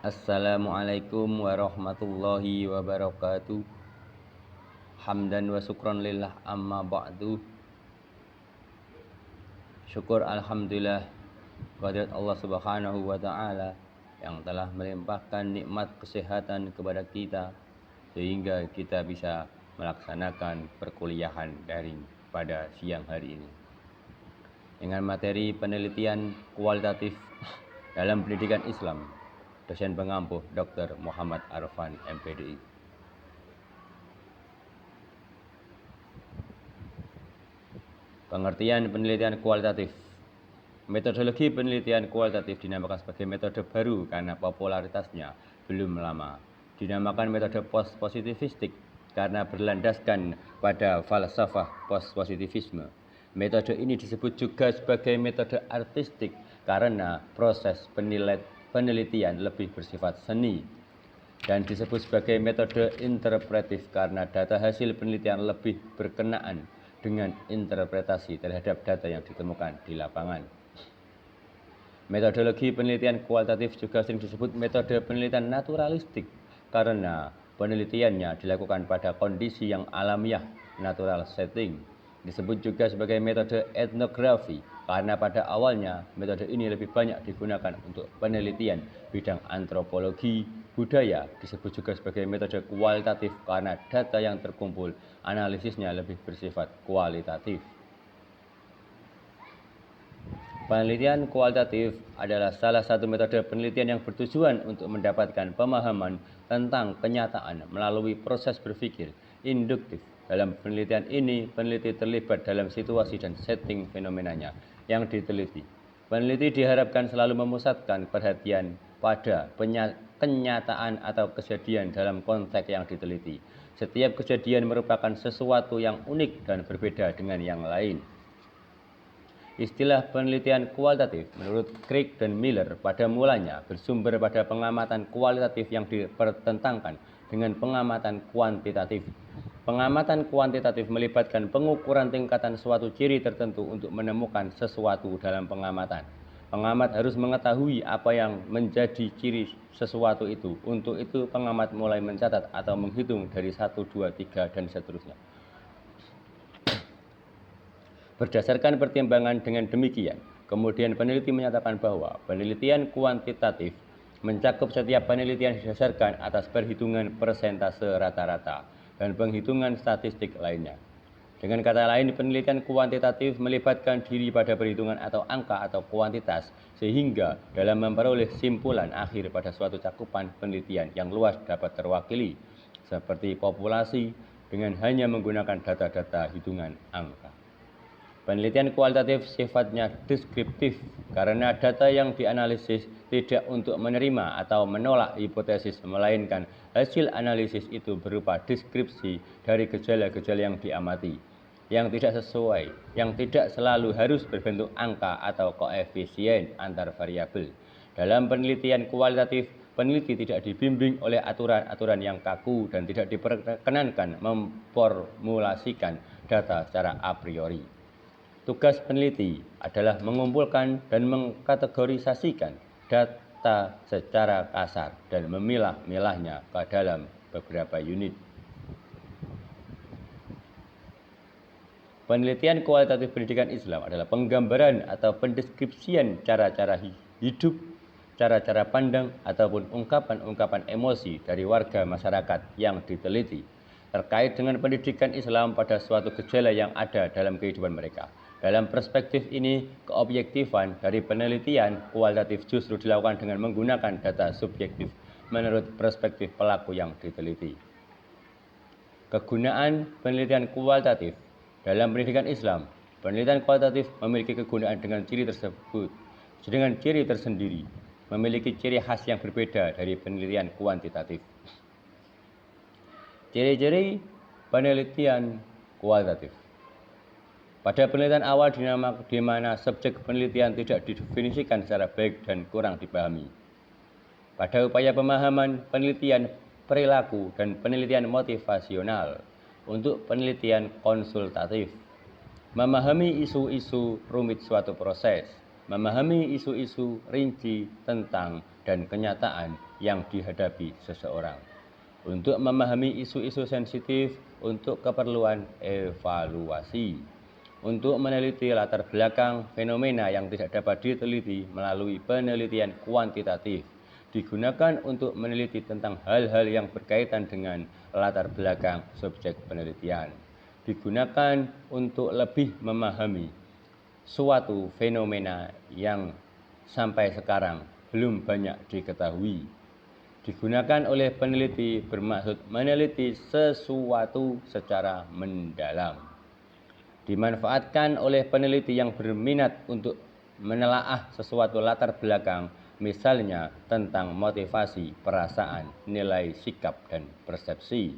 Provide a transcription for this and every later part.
Assalamualaikum warahmatullahi wabarakatuh. Hamdan wa syukran lillah amma ba'du. Syukur alhamdulillah kehadirat Allah Subhanahu wa taala yang telah melimpahkan nikmat kesehatan kepada kita sehingga kita bisa melaksanakan perkuliahan daring pada siang hari ini dengan materi penelitian kualitatif dalam pendidikan Islam. Dosen pengampuh Dr. Muhammad Arfan MPDI. Pengertian penelitian kualitatif. Metodologi penelitian kualitatif dinamakan sebagai metode baru karena popularitasnya belum lama. Dinamakan metode post-positivistik karena berlandaskan pada falsafah post-positivisme. Metode ini disebut juga sebagai metode artistik karena proses penelitian lebih bersifat seni, dan disebut sebagai metode interpretif karena data hasil penelitian lebih berkenaan dengan interpretasi terhadap data yang ditemukan di lapangan. Metodologi penelitian kualitatif juga sering disebut metode penelitian naturalistik karena penelitiannya dilakukan pada kondisi yang alamiah, natural setting. Disebut juga sebagai metode etnografi karena pada awalnya metode ini lebih banyak digunakan untuk penelitian bidang antropologi budaya. Disebut juga sebagai metode kualitatif karena data yang terkumpul analisisnya lebih bersifat kualitatif. Penelitian kualitatif adalah salah satu metode penelitian yang bertujuan untuk mendapatkan pemahaman tentang kenyataan melalui proses berpikir induktif. Dalam penelitian ini, peneliti terlibat dalam situasi dan setting fenomenanya yang diteliti. Peneliti diharapkan selalu memusatkan perhatian pada kenyataan atau kejadian dalam konteks yang diteliti. Setiap kejadian merupakan sesuatu yang unik dan berbeda dengan yang lain. Istilah penelitian kualitatif menurut Craig dan Miller pada mulanya bersumber pada pengamatan kualitatif yang dipertentangkan dengan pengamatan kuantitatif. Pengamatan kuantitatif melibatkan pengukuran tingkatan suatu ciri tertentu untuk menemukan sesuatu dalam pengamatan. Pengamat harus mengetahui apa yang menjadi ciri sesuatu itu. Untuk itu pengamat mulai mencatat atau menghitung dari 1, 2, 3 dan seterusnya. Berdasarkan pertimbangan dengan demikian, kemudian peneliti menyatakan bahwa penelitian kuantitatif mencakup setiap penelitian didasarkan atas perhitungan persentase rata-rata dan penghitungan statistik lainnya. Dengan kata lain, penelitian kuantitatif melibatkan diri pada perhitungan atau angka atau kuantitas, sehingga dalam memperoleh simpulan akhir pada suatu cakupan penelitian yang luas dapat terwakili, seperti populasi, dengan hanya menggunakan data-data hitungan angka. Penelitian kualitatif sifatnya deskriptif karena data yang dianalisis tidak untuk menerima atau menolak hipotesis, melainkan hasil analisis itu berupa deskripsi dari gejala-gejala yang diamati, yang tidak sesuai, yang tidak selalu harus berbentuk angka atau koefisien antar variabel. Dalam penelitian kualitatif, peneliti tidak dibimbing oleh aturan-aturan yang kaku dan tidak diperkenankan memformulasikan data secara a priori. Tugas peneliti adalah mengumpulkan dan mengkategorisasikan data secara kasar dan memilah-milahnya ke dalam beberapa unit. Penelitian kualitatif pendidikan Islam adalah penggambaran atau pendeskripsian cara-cara hidup, cara-cara pandang, ataupun ungkapan-ungkapan emosi dari warga masyarakat yang diteliti terkait dengan pendidikan Islam pada suatu gejala yang ada dalam kehidupan mereka. Dalam perspektif ini, keobjektifan dari penelitian kualitatif justru dilakukan dengan menggunakan data subjektif menurut perspektif pelaku yang diteliti. Kegunaan penelitian kualitatif dalam pendidikan Islam. Penelitian kualitatif memiliki kegunaan dengan ciri tersendiri, memiliki ciri khas yang berbeda dari penelitian kuantitatif. Ciri-ciri penelitian kualitatif. Pada penelitian awal di mana subjek penelitian tidak didefinisikan secara baik dan kurang dipahami. Pada upaya pemahaman penelitian perilaku dan penelitian motivasional. Untuk penelitian konsultatif, memahami isu-isu rumit suatu proses. memahami isu-isu rinci tentang dan kenyataan yang dihadapi seseorang. Untuk memahami isu-isu sensitif untuk keperluan evaluasi. Untuk meneliti latar belakang fenomena yang tidak dapat diteliti melalui penelitian kuantitatif. Digunakan untuk meneliti tentang hal-hal yang berkaitan dengan latar belakang subjek penelitian. Digunakan untuk lebih memahami suatu fenomena yang sampai sekarang belum banyak diketahui. Digunakan oleh peneliti bermaksud meneliti sesuatu secara mendalam. Dimanfaatkan oleh peneliti yang berminat untuk menelaah sesuatu latar belakang, misalnya tentang motivasi, perasaan, nilai, sikap, dan persepsi.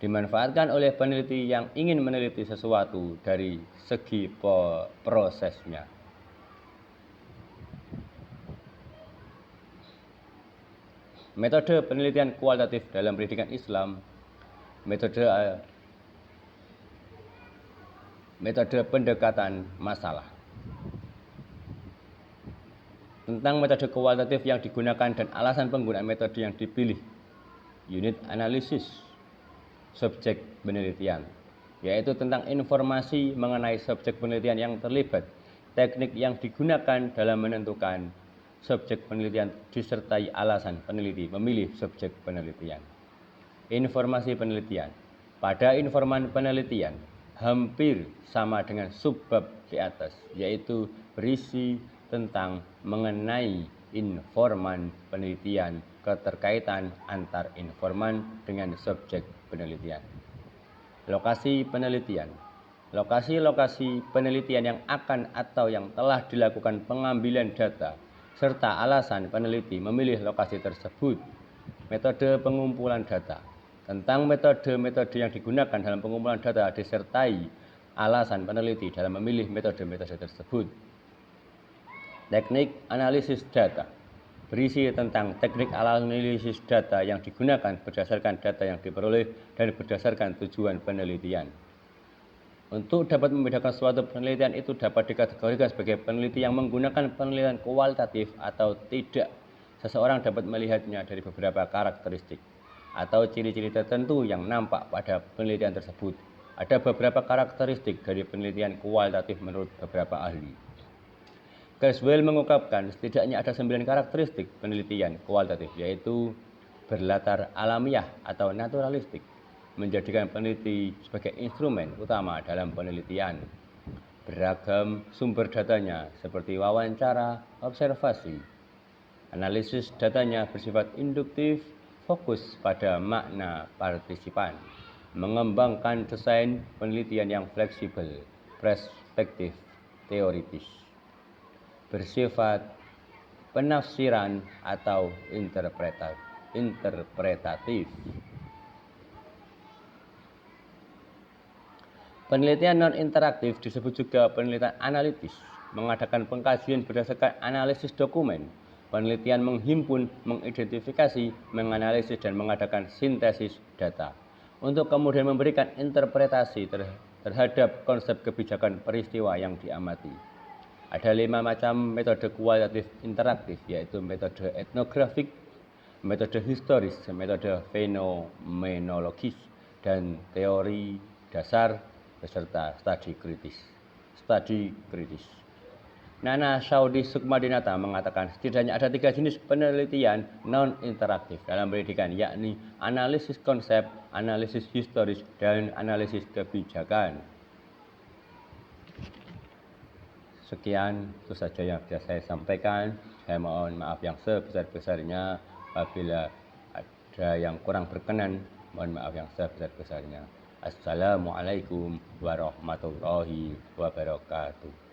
Dimanfaatkan oleh peneliti yang ingin meneliti sesuatu dari segi prosesnya. Metode penelitian kualitatif dalam pendidikan Islam, metode pendekatan masalah. Tentang metode kualitatif yang digunakan dan alasan penggunaan metode yang dipilih. Unit analisis subjek penelitian, yaitu tentang informasi mengenai subjek penelitian yang terlibat, teknik yang digunakan dalam menentukan subjek penelitian disertai alasan peneliti memilih subjek penelitian. Informasi penelitian. Pada informan penelitian hampir sama dengan subbab di atas, yaitu berisi tentang mengenai informan penelitian, keterkaitan antar informan dengan subjek penelitian. Lokasi penelitian. Lokasi-lokasi penelitian yang akan atau yang telah dilakukan pengambilan data, serta alasan peneliti memilih lokasi tersebut. Metode pengumpulan data. Tentang metode-metode yang digunakan dalam pengumpulan data disertai alasan peneliti dalam memilih metode-metode tersebut. Teknik analisis data. Berisi tentang teknik analisis data yang digunakan berdasarkan data yang diperoleh dan berdasarkan tujuan penelitian. Untuk dapat membedakan suatu penelitian itu dapat dikategorikan sebagai peneliti yang menggunakan penelitian kualitatif atau tidak. Seseorang dapat melihatnya dari beberapa karakteristik atau ciri-ciri tertentu yang nampak pada penelitian tersebut. Ada beberapa karakteristik dari penelitian kualitatif menurut beberapa ahli. Creswell mengungkapkan setidaknya ada 9 karakteristik penelitian kualitatif, yaitu berlatar alamiah atau naturalistik, menjadikan peneliti sebagai instrumen utama dalam penelitian. Beragam sumber datanya seperti wawancara, observasi. Analisis datanya bersifat induktif, fokus pada makna partisipan, mengembangkan desain penelitian yang fleksibel, perspektif teoritis, bersifat penafsiran atau interpretatif. Penelitian non-interaktif disebut juga penelitian analitis, mengadakan pengkajian berdasarkan analisis dokumen. Penelitian menghimpun, mengidentifikasi, menganalisis, dan mengadakan sintesis data untuk kemudian memberikan interpretasi terhadap konsep kebijakan peristiwa yang diamati. Ada 5 macam metode kualitatif interaktif, yaitu metode etnografik, metode historis, metode fenomenologis, dan teori dasar beserta studi kritis. Nana Saudi Sukmadinata mengatakan setidaknya ada 3 jenis penelitian non-interaktif dalam pendidikan, yakni analisis konsep, analisis historis, dan analisis kebijakan. Sekian, itu saja yang bisa saya sampaikan. Saya mohon maaf yang sebesar-besarnya. Apabila ada yang kurang berkenan, mohon maaf yang sebesar-besarnya. Assalamualaikum warahmatullahi wabarakatuh.